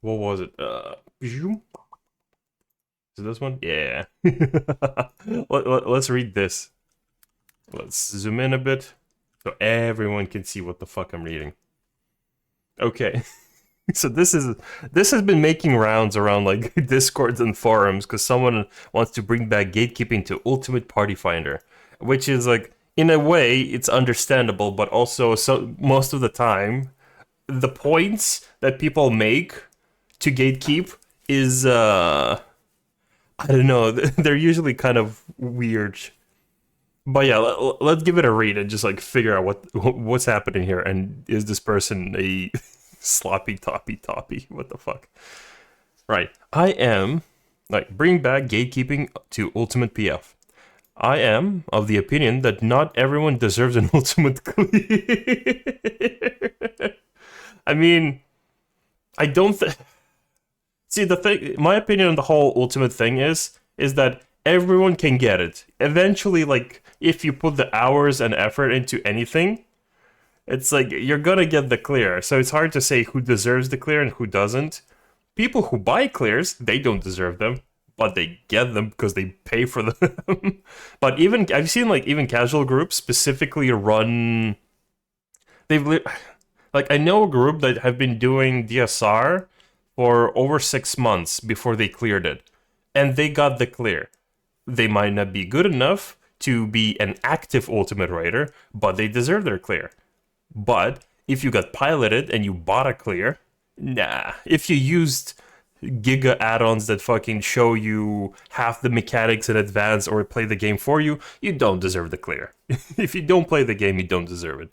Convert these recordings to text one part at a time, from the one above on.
what was it? Is it this one? Yeah. Let's read this. Let's zoom in a bit so everyone can see what the fuck I'm reading. Okay. So this has been making rounds around like discords and forums because someone wants to bring back gatekeeping to Ultimate Party Finder, which is like in a way it's understandable, but also so most of the time the points that people make to gatekeep is I don't know, they're usually kind of weird. But yeah, let's give it a read and just like figure out what's happening here, and is this person a sloppy toppy? What the fuck? Right. I am like bring back gatekeeping to Ultimate PF. I am of the opinion that not everyone deserves an ultimate clear. I mean, I don't see the thing. My opinion on the whole ultimate thing is that everyone can get it. Eventually, like if you put the hours and effort into anything, it's like you're gonna get the clear. So it's hard to say who deserves the clear and who doesn't. People who buy clears, they don't deserve them, but they get them because they pay for them. But even I've seen like even casual groups specifically run. They've like I know a group that have been doing DSR for over 6 months before they cleared it, and they got the clear. They might not be good enough to be an active ultimate raider, but they deserve their clear. But if you got piloted and you bought a clear, nah. If you used giga add-ons that fucking show you half the mechanics in advance or play the game for you, you don't deserve the clear. If you don't play the game, you don't deserve it.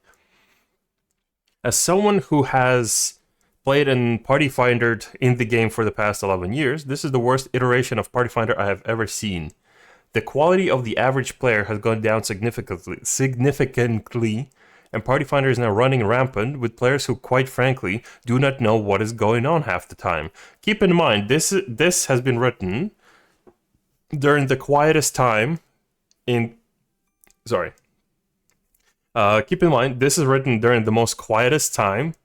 As someone who has played and Party Finder in the game for the past 11 years, this is the worst iteration of Party Finder I have ever seen. The quality of the average player has gone down significantly, and Party Finder is now running rampant with players who, quite frankly, do not know what is going on half the time. Keep in mind, this has been written during the quietest time in. Sorry. Keep in mind, this is written during the most quietest time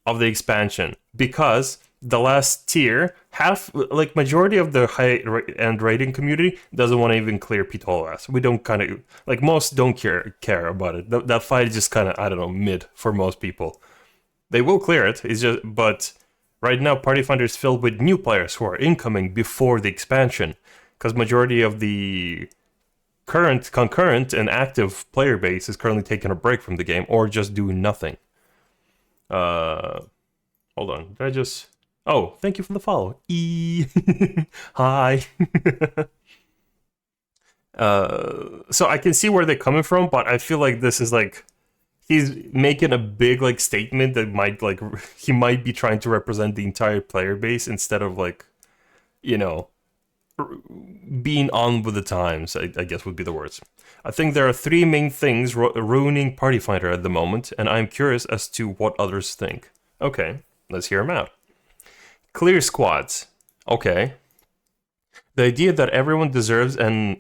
of the expansion because the last tier, half like majority of the high end rating community doesn't want to even clear Pitolas. We don't kind of like most don't care about it. That fight is just kind of I don't know mid for most people. They will clear it. It's just but right now Party Finder is filled with new players who are incoming before the expansion because majority of the current concurrent and active player base is currently taking a break from the game or just doing nothing. Uh, Hold on. Did I just? Oh, thank you for the follow. Hi. So I can see where they're coming from, but I feel like this is like he's making a big like statement that might like he might be trying to represent the entire player base instead of like you know being on with the times. I guess would be the words. I think there are three main things ruining Party Finder at the moment, and I'm curious as to what others think. Okay, let's hear them out. Clear squads. Okay. The idea that everyone deserves an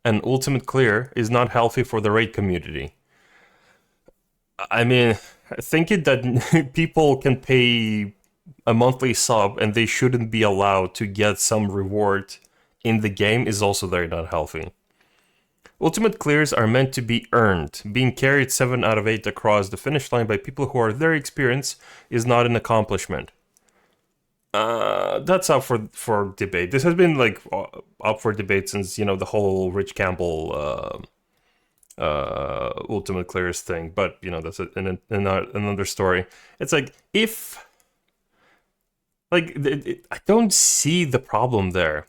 ultimate clear is not healthy for the raid community. I mean, thinking that people can pay a monthly sub and they shouldn't be allowed to get some reward in the game is also very not healthy. Ultimate clears are meant to be earned. Being carried 7 out of 8 across the finish line by people who are very experienced is not an accomplishment. That's up for debate. This has been like up for debate since the whole Rich Campbell Ultimate Clears thing. But that's another story. It's like if like I don't see the problem there.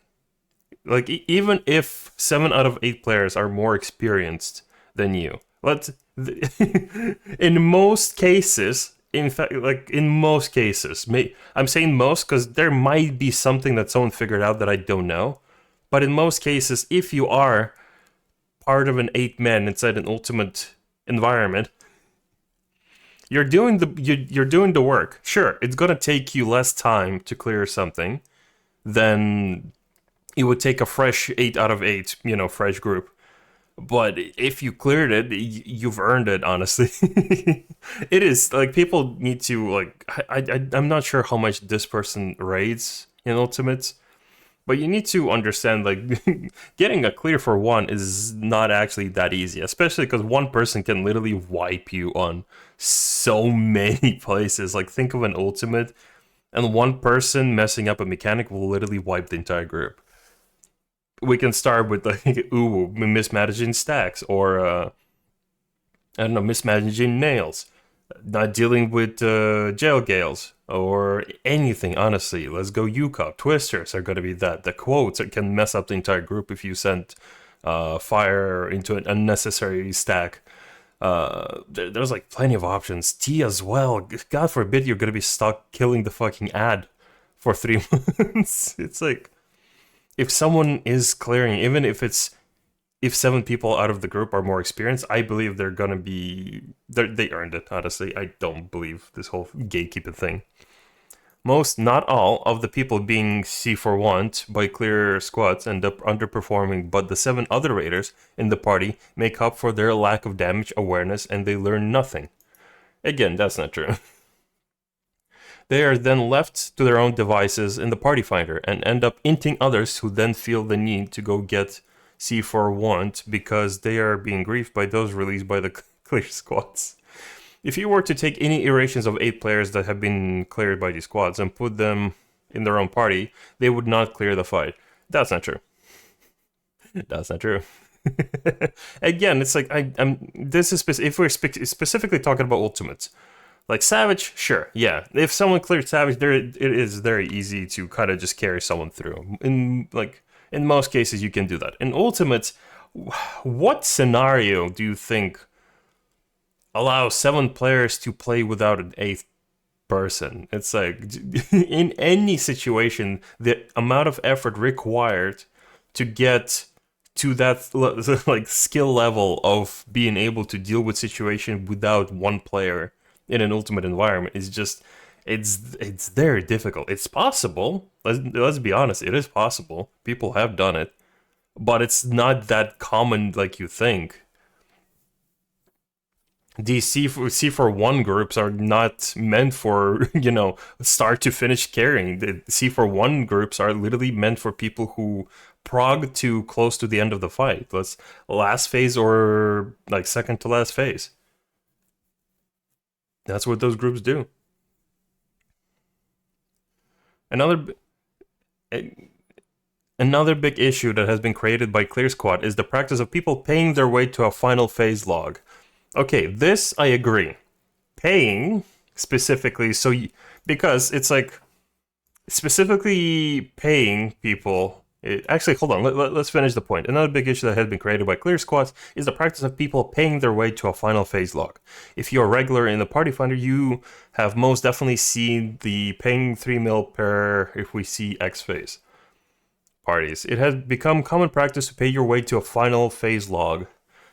Like even if 7 out of 8 players are more experienced than you, let's in most cases, in fact, like in most cases, I'm saying most because there might be something that someone figured out that I don't know. But in most cases, if you are part of an 8-man inside an ultimate environment, you're doing the work. Sure, it's gonna take you less time to clear something than it would take a fresh 8 out of 8, fresh group. But if you cleared it, you've earned it. Honestly, it is like people need to like. I'm not sure how much this person raids in ultimates, but you need to understand like getting a clear for one is not actually that easy, especially because one person can literally wipe you on so many places. Like think of an ultimate, and one person messing up a mechanic will literally wipe the entire group. We can start with like mismanaging stacks or I don't know, mismanaging nails, not dealing with jail gales or anything. Honestly, let's go UCOP. Twisters are going to be that. The quotes can mess up the entire group if you send fire into an unnecessary stack. There's like plenty of options. T as well. God forbid you're going to be stuck killing the fucking ad for 3 months. It's like if someone is clearing, even if 7 people out of the group are more experienced, I believe they're gonna be they earned it. Honestly, I don't believe this whole gatekeeping thing. Most, not all, of the people being C4 by clear squads end up underperforming, but the 7 other raiders in the party make up for their lack of damage awareness and they learn nothing. Again, that's not true. They are then left to their own devices in the party finder and end up inting others who then feel the need to go get C4 because they are being griefed by those released by the clear squads. If you were to take any iterations of 8 players that have been cleared by these squads and put them in their own party, they would not clear the fight. That's not true. That's not true. Again, it's like I'm. This is if we're specifically talking about ultimates. Like Savage, sure, yeah. If someone cleared Savage, it is very easy to kind of just carry someone through. In most cases, you can do that. In Ultimates, what scenario do you think allows 7 players to play without an 8th person? It's like in any situation, the amount of effort required to get to that like skill level of being able to deal with situation without one player in an ultimate environment is just it's very difficult. It's possible. Let's be honest, it is possible. People have done it, but it's not that common like you think. These C4 groups are not meant for, start to finish carrying. The C4 groups are literally meant for people who prog to close to the end of the fight. Let's last phase or like second to last phase. That's what those groups do. Another another big issue that has been created by Clear Squad is the practice of people paying their way to a final phase log. Okay, this I agree. Paying specifically, because it's like specifically paying people. Actually, hold on. Let's finish the point. Another big issue that has been created by Clear Squads is the practice of people paying their way to a final phase log. If you're a regular in the party finder, you have most definitely seen the paying 3 mil per if we see X phase parties. It has become common practice to pay your way to a final phase log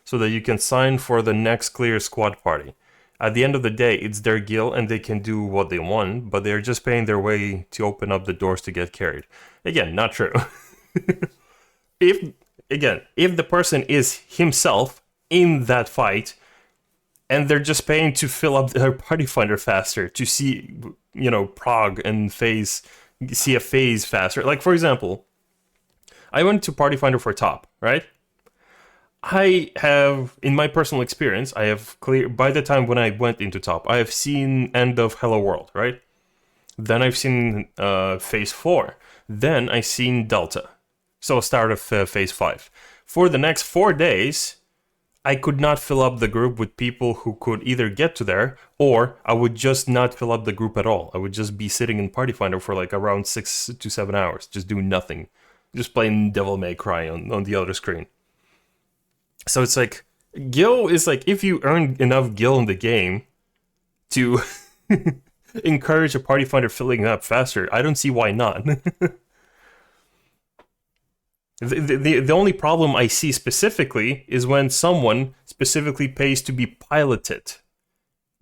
so that you can sign for the next Clear Squad party. At the end of the day, it's their guild and they can do what they want, but they're just paying their way to open up the doors to get carried. Again, not true. if the person is himself in that fight and they're just paying to fill up their party finder faster to see, prog and see a phase faster. Like, for example, I went to party finder for top, right? I have, in my personal experience, I have by the time when I went into top, I have seen end of Hello World, right? Then I've seen phase 4. Then I've seen Delta. So start of phase 5. For the next 4 days, I could not fill up the group with people who could either get to there, or I would just not fill up the group at all. I would just be sitting in Party Finder for like around 6 to 7 hours, just doing nothing. Just playing Devil May Cry on the other screen. So it's like, Gil is like, if you earn enough Gil in the game to encourage a Party Finder filling up faster, I don't see why not. The only problem I see specifically is when someone specifically pays to be piloted.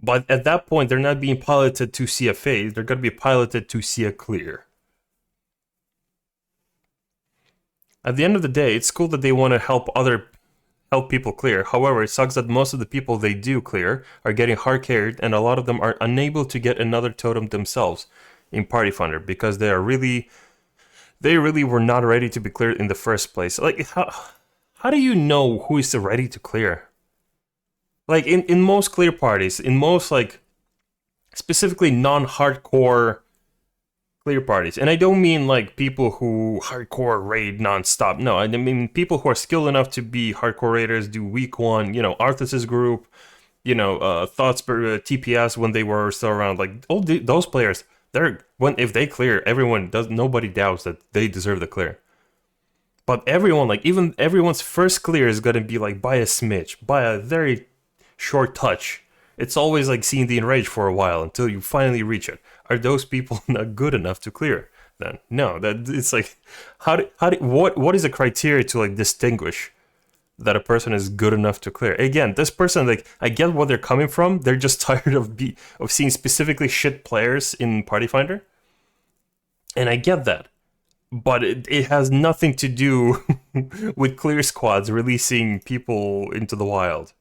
But at that point, they're not being piloted to see a phase, they're going to be piloted to see a clear. At the end of the day, it's cool that they want to help help people clear. However, it sucks that most of the people they do clear are getting hard carried, and a lot of them are unable to get another totem themselves in Party Finder because they really were not ready to be cleared in the first place. Like, how do you know who is ready to clear? Like, in most clear parties, in most, like, specifically non-hardcore clear parties, and I don't mean, like, people who hardcore raid non-stop. No, I mean people who are skilled enough to be hardcore raiders, do week one, Arthas's group, Thoughts, TPS when they were still around. Like, those players, if they clear, nobody doubts that they deserve the clear. But everyone, like, even everyone's first clear is gonna be, like, by a smidge, by a very short touch. It's always like seeing the enrage for a while until you finally reach it. Are those people not good enough to clear? Then no, that it's like, what is the criteria to, like, distinguish that a person is good enough to clear? Again, this person, like, I get where they're coming from. They're just tired of seeing specifically shit players in Party Finder, and I get that. But it has nothing to do with clear squads releasing people into the wild.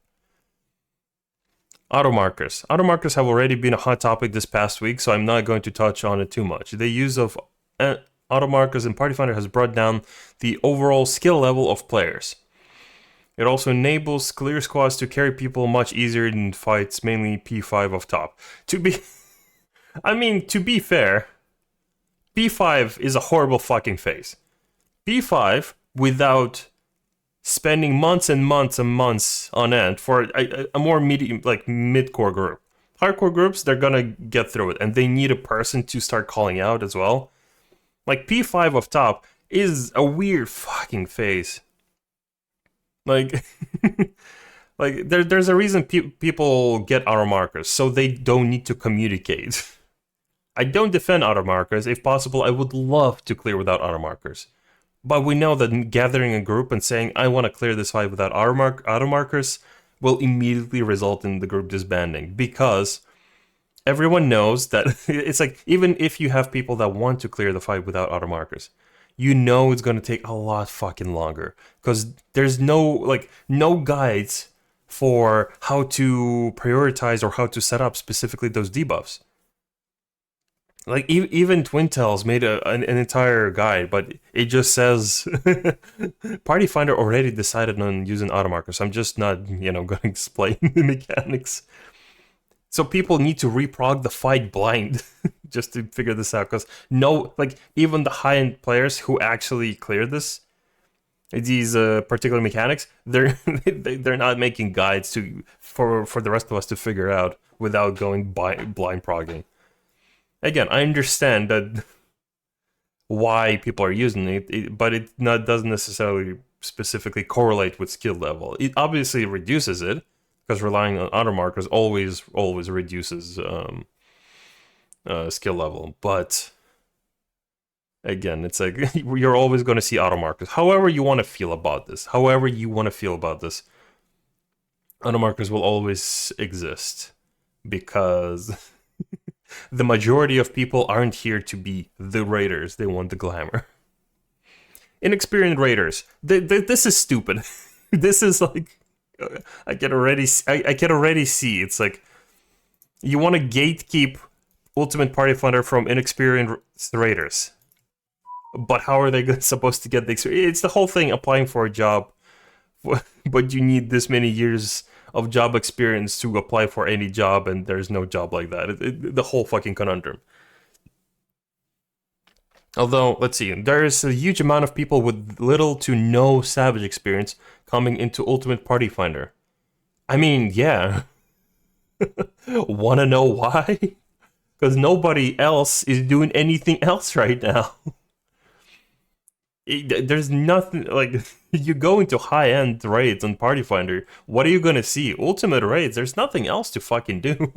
Automarkers. Automarkers have already been a hot topic this past week, so I'm not going to touch on it too much. The use of automarkers in Party Finder has brought down the overall skill level of players. It also enables clear squads to carry people much easier in fights, mainly P5 off top. To be fair, P5 is a horrible fucking phase. P5 without spending months and months and months on end for a more medium, like, mid-core group. Hardcore groups, they're gonna get through it, and they need a person to start calling out as well. Like, P5 off top is a weird fucking phase. Like, like there's a reason people get auto markers, so they don't need to communicate. I don't defend auto markers. If possible, I would love to clear without auto markers. But we know that gathering a group and saying, I want to clear this fight without auto markers, will immediately result in the group disbanding. Because everyone knows that it's like, even if you have people that want to clear the fight without auto markers, you know it's going to take a lot fucking longer. Because there's no guides for how to prioritize or how to set up specifically those debuffs. Like, even Twintel's made an entire guide, but it just says Party Finder already decided on using automarkers. I'm just not, going to explain the mechanics. So people need to reprog the fight blind just to figure this out. Because even the high-end players who actually clear these particular mechanics, they're not making guides for the rest of us to figure out without going blind progging. Again, I understand that why people are using it, but it doesn't necessarily specifically correlate with skill level. It obviously reduces it, because relying on auto markers always reduces skill level. But again, it's like, you're always going to see auto markers. However you want to feel about this, auto markers will always exist, because the majority of people aren't here to be the raiders. They want the glamour. Inexperienced raiders. This is stupid. This is like, I can already see. It's like, you want to gatekeep Ultimate Party Finder from inexperienced raiders. But how are they supposed to get the experience? It's the whole thing, applying for a job, but you need this many years of job experience to apply for any job, and there's no job like that. The whole fucking conundrum. Although, let's see, there is a huge amount of people with little to no Savage experience coming into Ultimate Party Finder. I mean, yeah. Wanna know why? Because nobody else is doing anything else right now. There's nothing, like, you go into high-end raids on Party Finder, what are you gonna see? Ultimate raids, there's nothing else to fucking do.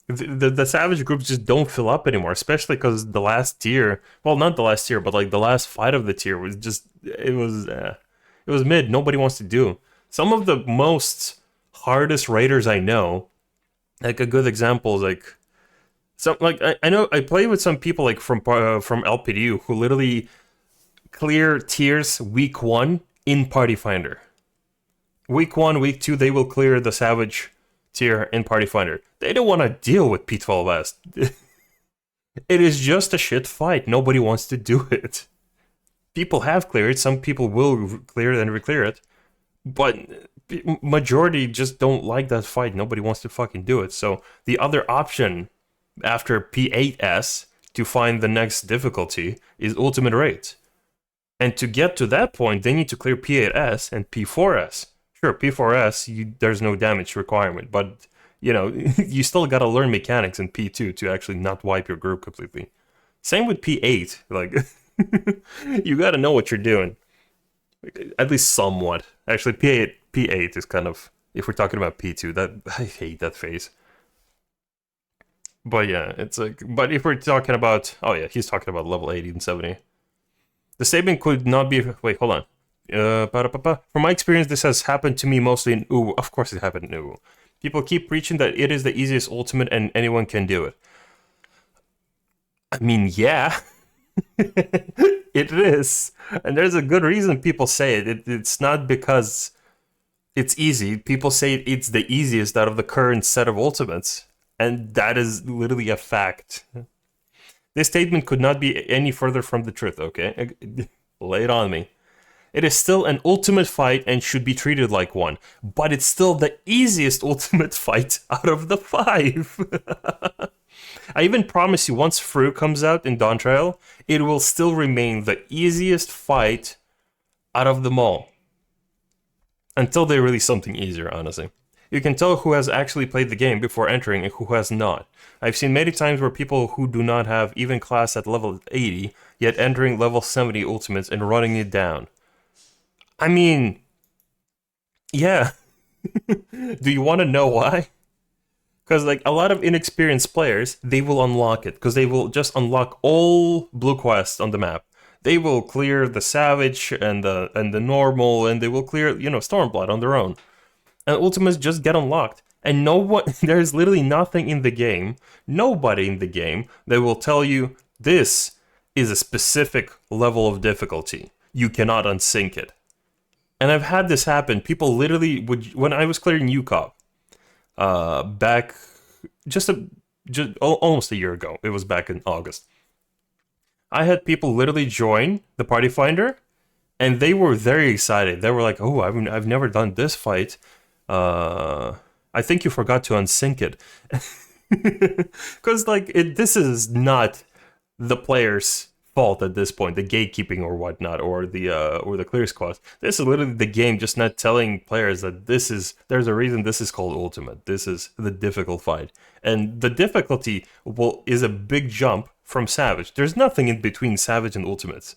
The Savage groups just don't fill up anymore, especially because the last tier, well, not the last tier, but like the last fight of the tier was just, it was mid, nobody wants to do. Some of the most hardest raiders I know, like a good example is like, I know I play with some people like from LPDU who literally clear tiers week 1 in Party Finder. Week 1, week 2, they will clear the Savage tier in Party Finder. They don't want to deal with P12S. It is just a shit fight. Nobody wants to do it. People have cleared. Some people will clear it and reclear it. But majority just don't like that fight. Nobody wants to fucking do it. So the other option after P8S to find the next difficulty is Ultimate Rate. And to get to that point, they need to clear P8S and P4S. Sure, P4S, there's no damage requirement, but you know, you still gotta learn mechanics in P2 to actually not wipe your group completely. Same with P8, like, you gotta know what you're doing. At least somewhat. Actually, P8 is kind of, if we're talking about P2, that I hate that phase. But yeah, it's like, but if we're talking about, oh yeah, he's talking about level 80 and 70. The statement could not be, wait, hold on. From my experience, this has happened to me mostly in Uwu. Of course it happened in Uwu. People keep preaching that it is the easiest ultimate and anyone can do it. I mean, yeah. It is. And there's a good reason people say it. It's not because it's easy. People say it's the easiest out of the current set of ultimates. And that is literally a fact. This statement could not be any further from the truth, okay? Lay it on me. It is still an ultimate fight and should be treated like one, but it's still the easiest ultimate fight out of the 5. I even promise you, once Fru comes out in Dawn Trail, it will still remain the easiest fight out of them all. Until they release something easier, honestly. You can tell who has actually played the game before entering and who has not. I've seen many times where people who do not have even class at level 80, yet entering level 70 ultimates and running it down. I mean, yeah. Do you want to know why? Because like a lot of inexperienced players, they will unlock it. Because they will just unlock all blue quests on the map. They will clear the Savage and the normal, and they will clear, you know, Stormblood on their own. And ultimates just get unlocked. And there's literally nothing in the game, nobody in the game, that will tell you this is a specific level of difficulty. You cannot unsync it. And I've had this happen. People literally would, when I was clearing UCOP, back just almost a year ago. It was back in August. I had people literally join the Party Finder, and they were very excited. They were like, "Oh, I've never done this fight. I think you forgot to unsync it," because like this is not the player's fault at this point, the gatekeeping or whatnot, or the clear squads. This is literally the game just not telling players that there's a reason this is called ultimate. This is the difficult fight, and the difficulty is a big jump from Savage. There's nothing in between Savage and ultimates,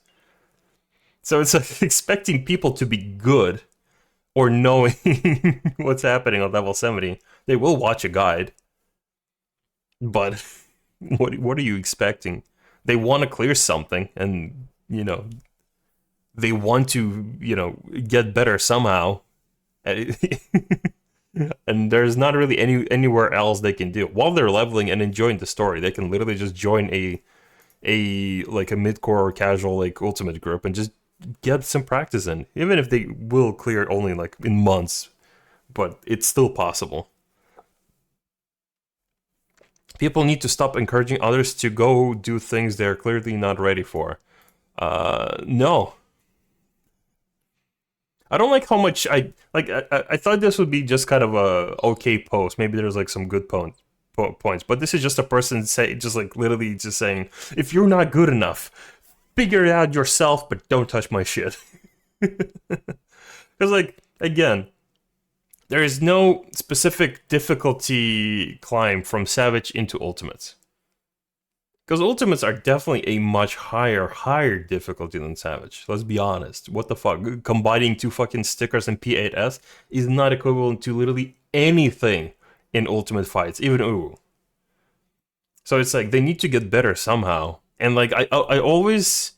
so it's like expecting people to be good or knowing what's happening on level 70. They will watch a guide, but what are you expecting? They want to clear something, and, you know, they want to, you know, get better somehow. And there's not really anywhere else they can do it. While they're leveling and enjoying the story, they can literally just join a mid-core or casual, like, ultimate group and just get some practice in. Even if they will clear it only, like, in months. But it's still possible. People need to stop encouraging others to go do things they're clearly not ready for. No. I don't like how much I thought this would be just kind of a okay post. Maybe there's like some good points, but this is just a person literally just saying, if you're not good enough, figure it out yourself, but don't touch my shit. Because like, again, there is no specific difficulty climb from Savage into Ultimates. Because Ultimates are definitely a much higher difficulty than Savage. Let's be honest. What the fuck? Combining 2 fucking stickers in P8S is not equivalent to literally anything in Ultimate fights, even Uwu. So it's like, they need to get better somehow. And like, I always...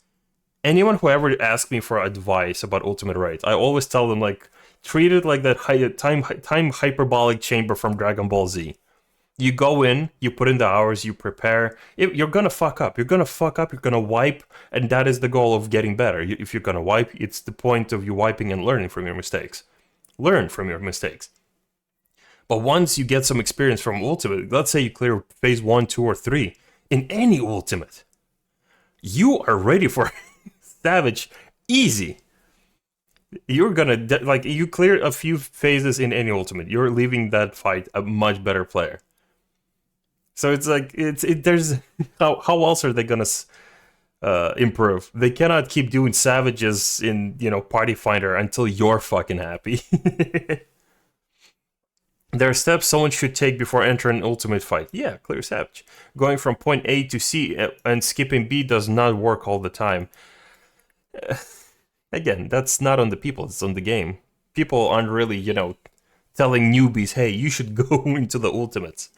Anyone who ever asks me for advice about Ultimate Rate, I always tell them, like, treat it like that time hyperbolic chamber from Dragon Ball Z. You go in, you put in the hours, you prepare. You're gonna fuck up. You're gonna wipe, and that is the goal of getting better. If you're gonna wipe, it's the point of you wiping and learning from your mistakes. learn from your mistakes. But once you get some experience from Ultimate, let's say you clear phase 1, 2, or 3 in any Ultimate, you are ready for Savage easy. You're gonna, like, you clear a few phases in any Ultimate, you're leaving that fight a much better player. So it's like, there's, how else are they gonna improve? They cannot keep doing Savages in, Party Finder until you're fucking happy. There are steps someone should take before entering an Ultimate fight. Yeah, clear Savage. Going from point A to C and skipping B does not work all the time. Again, that's not on the people, it's on the game. People aren't really, telling newbies, hey, you should go into the Ultimates.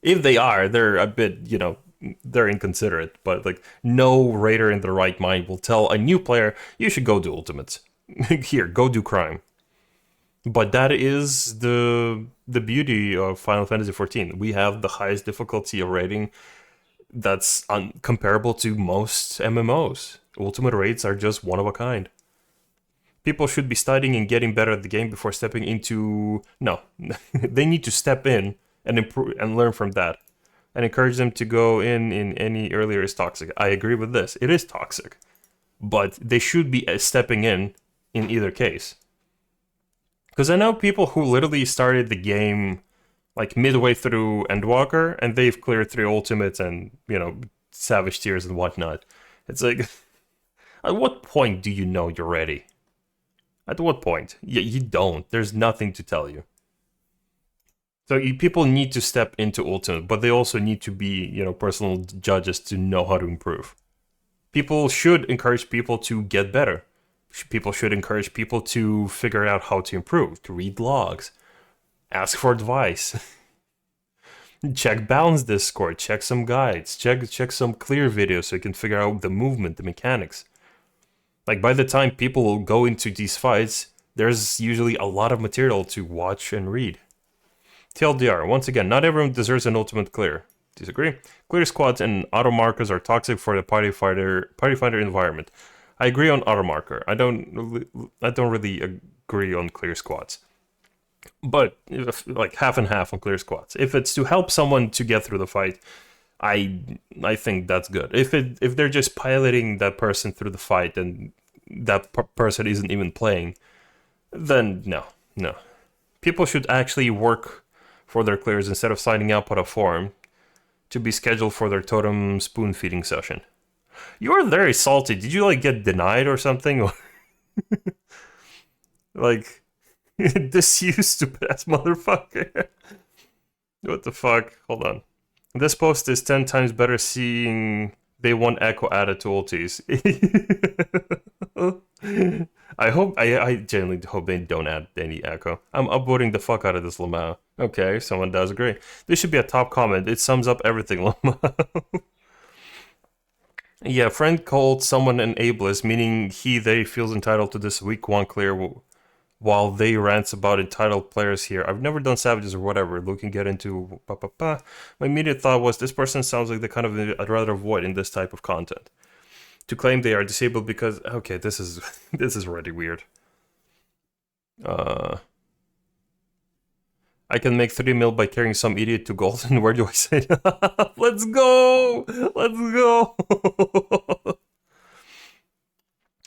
If they are, they're a bit, they're inconsiderate. But, like, no raider in their right mind will tell a new player, you should go do Ultimates. Here, go do crime. But that is the beauty of Final Fantasy XIV. We have the highest difficulty rating that's comparable to most MMOs. Ultimate raids are just one of a kind. People should be studying and getting better at the game before stepping into... No, they need to step in and improve and learn from that. And encourage them to go in any earlier is toxic. I agree with this. It is toxic. But they should be stepping in either case. Because I know people who literally started the game like midway through Endwalker, and they've cleared 3 Ultimates and, Savage Tiers and whatnot. It's like, at what point do you know you're ready? At what point? You don't. There's nothing to tell you. So people need to step into Ultimate, but they also need to be, personal judges to know how to improve. People should encourage people to get better. People should encourage people to figure out how to improve, to read logs, ask for advice, check Balance Discord, check some guides, check some clear videos so you can figure out the movement, the mechanics. Like, by the time people will go into these fights, there's usually a lot of material to watch and read. TLDR, once again, not everyone deserves an Ultimate clear. Disagree? Clear squads and auto markers are toxic for the party fighter environment. I agree on auto marker. I don't really agree on clear squads. But like half and half on clear squads. If it's to help someone to get through the fight, I think that's good. If they're just piloting that person through the fight and that person isn't even playing, then no. People should actually work for their clears instead of signing up on a forum to be scheduled for their totem spoon feeding session. You are very salty. Did you, like, get denied or something? Like, this you stupid-ass motherfucker. What the fuck? Hold on. This post is 10 times better seeing they want echo added to ultis. I genuinely hope they don't add any echo. I'm upvoting the fuck out of this Lamau. Okay, someone does agree. This should be a top comment. It sums up everything, Lamau. Yeah, friend called someone an ableist, meaning they feels entitled to this week 1 clear while they rants about entitled players here. I've never done Savages or whatever. Looking get into My immediate thought was, this person sounds like the kind of I'd rather avoid in this type of content. To claim they are disabled because... Okay, this is already weird. I can make 3 mil by carrying some idiot to gold, and where do I say that? Let's go! Let's go!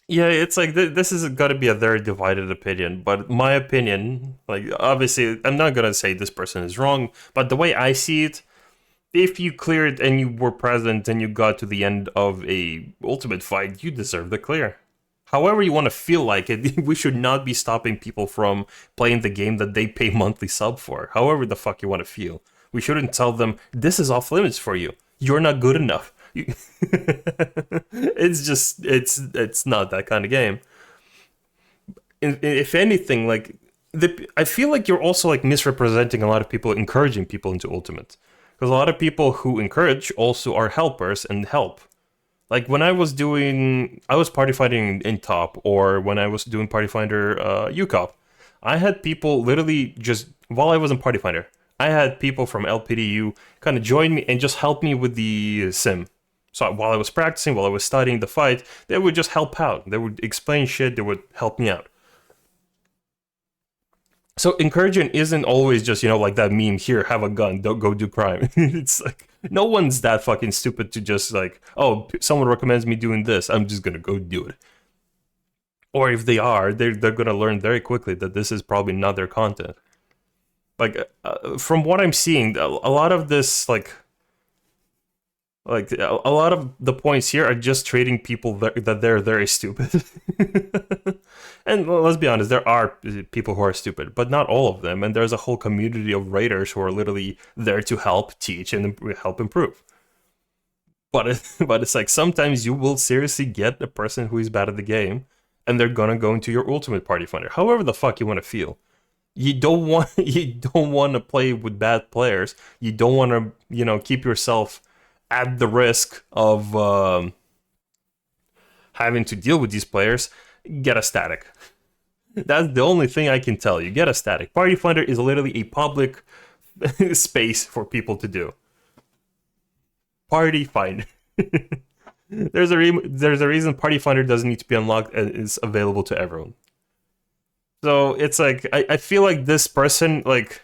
Yeah, it's like, this is gotta be a very divided opinion, but my opinion, like, obviously, I'm not gonna say this person is wrong, but the way I see it, if you cleared and you were present and you got to the end of a ultimate fight, you deserve the clear. However you want to feel like it, we should not be stopping people from playing the game that they pay monthly sub for. However the fuck you want to feel. We shouldn't tell them, this is off limits for you. You're not good enough. It's just, it's not that kind of game. If anything, like, I feel like you're also like misrepresenting a lot of people, encouraging people into Ultimate. Because a lot of people who encourage also are helpers and help. Like, when I was party fighting in top, or when I was doing Party Finder UCOP, I had people literally just, while I was in Party Finder, I had people from LPDU kind of join me and just help me with the sim. So while I was practicing, while I was studying the fight, they would just help out. They would explain shit, they would help me out. So encouragement isn't always just, like that meme here, have a gun, don't go do crime. It's like, no one's that fucking stupid to just like, oh, someone recommends me doing this, I'm just gonna go do it. Or if they are, they're gonna learn very quickly that this is probably not their content. Like, from what I'm seeing, a lot of this, like a lot of the points here are just treating people that they're very stupid. And well, let's be honest, there are people who are stupid, but not all of them. And there's a whole community of writers who are literally there to help teach and help improve. But it's like sometimes you will seriously get a person who is bad at the game, and they're gonna go into your ultimate party finder, however the fuck you want to feel. You don't want to play with bad players. You don't want to keep yourself at the risk of having to deal with these players. Get a static. That's the only thing I can tell you. Get a static. Party Finder is literally a public space for people to do. Party Finder. There's a reason Party Finder doesn't need to be unlocked and is available to everyone. So it's like I feel like this person, like,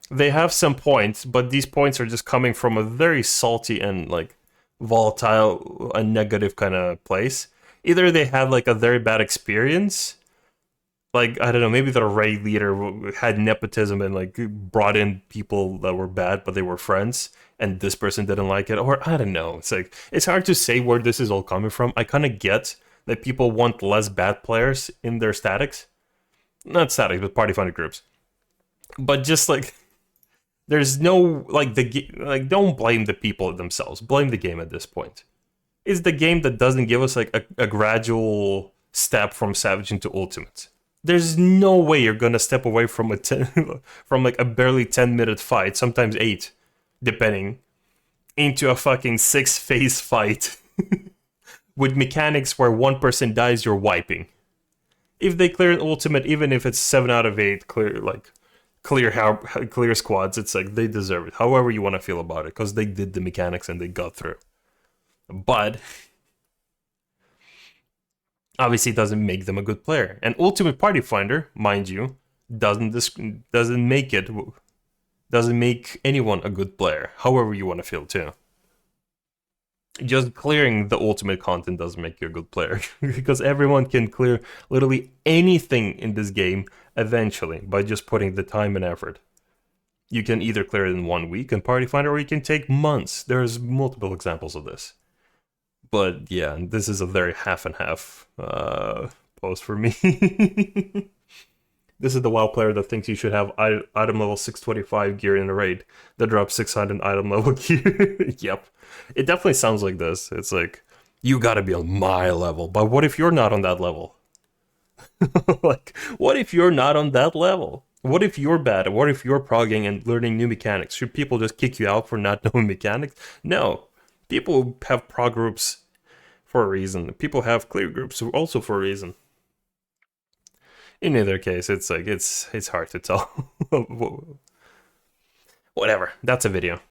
they have some points, but these points are just coming from a very salty and like volatile and negative kind of place. Either they had like a very bad experience, like I don't know, maybe the raid leader had nepotism and like brought in people that were bad, but they were friends, and this person didn't like it, or I don't know. It's like it's hard to say where this is all coming from. I kind of get that people want less bad players in their statics, not statics, but party finder groups. But just like there's no like don't blame the people themselves. Blame the game at this point. It's the game that doesn't give us like a gradual step from Savage into Ultimate. There's no way you're gonna step away from from like a barely 10-minute fight, sometimes 8, depending, into a fucking 6-phase fight with mechanics where one person dies, you're wiping. If they clear an Ultimate, even if it's 7 out of 8 clear squads, it's like they deserve it. However you want to feel about it, because they did the mechanics and they got through. But obviously, it doesn't make them a good player. And Ultimate Party Finder, mind you, doesn't make anyone a good player. However you want to feel too. Just clearing the ultimate content doesn't make you a good player, because everyone can clear literally anything in this game eventually by just putting the time and effort. You can either clear it in 1 week in Party Finder, or you can take months. There's multiple examples of this. But yeah, this is a very half and half post for me. This is the WoW player that thinks you should have item level 625 gear in a raid that drops 600 item level gear. Yep. It definitely sounds like this. It's like, you gotta be on my level. But what if you're not on that level? Like, what if you're not on that level? What if you're bad? What if you're progging and learning new mechanics? Should people just kick you out for not knowing mechanics? No. People have prog groups for a reason. People have clear groups also for a reason. In either case, it's like it's hard to tell. Whatever. That's a video.